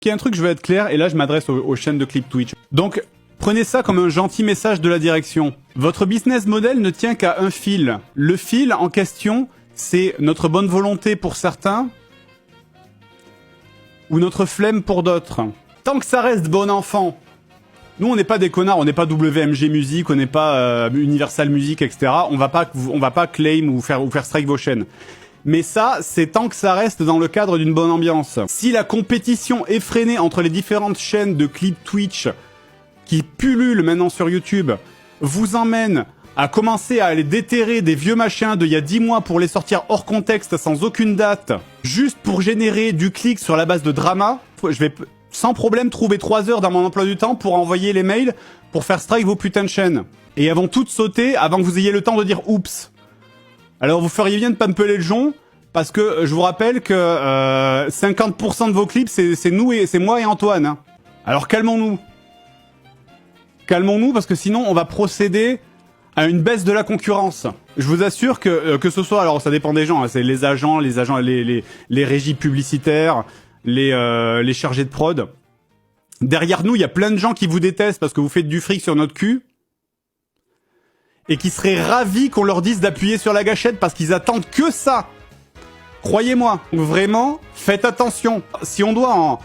Il y a un truc, je veux être clair, et là je m'adresse aux chaînes de clips Twitch. Donc, prenez ça comme un gentil message de la direction. Votre business model ne tient qu'à un fil. Le fil en question, c'est notre bonne volonté pour certains, ou notre flemme pour d'autres. Tant que ça reste bon enfant, nous on n'est pas des connards, on n'est pas WMG Music, on n'est pas Universal Music, etc. On va pas claim ou faire strike vos chaînes. Mais ça, c'est tant que ça reste dans le cadre d'une bonne ambiance. Si la compétition effrénée entre les différentes chaînes de clips Twitch qui pullulent maintenant sur YouTube vous emmène à commencer à aller déterrer des vieux machins d'il y a 10 mois pour les sortir hors contexte sans aucune date, juste pour générer du clic sur la base de drama, je vais sans problème trouver 3 heures dans mon emploi du temps pour envoyer les mails pour faire strike vos putains de chaînes. Et elles vont toutes sauter avant que vous ayez le temps de dire oups. Alors vous feriez bien de pas me peler le jonc, parce que je vous rappelle que 50% de vos clips, c'est nous et c'est moi et Antoine. Hein. Alors calmons-nous. Calmons-nous, parce que sinon on va procéder à une baisse de la concurrence. Je vous assure que ce soit, alors ça dépend des gens, hein, c'est les agents, les régies publicitaires, les chargés de prod. Derrière nous, il y a plein de gens qui vous détestent parce que vous faites du fric sur notre cul. Et qui seraient ravis qu'on leur dise d'appuyer sur la gâchette parce qu'ils attendent que ça. Croyez-moi, vraiment, faites attention. Si on doit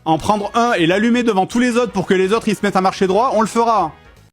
en prendre un et l'allumer devant tous les autres pour que les autres ils se mettent à marcher droit, on le fera.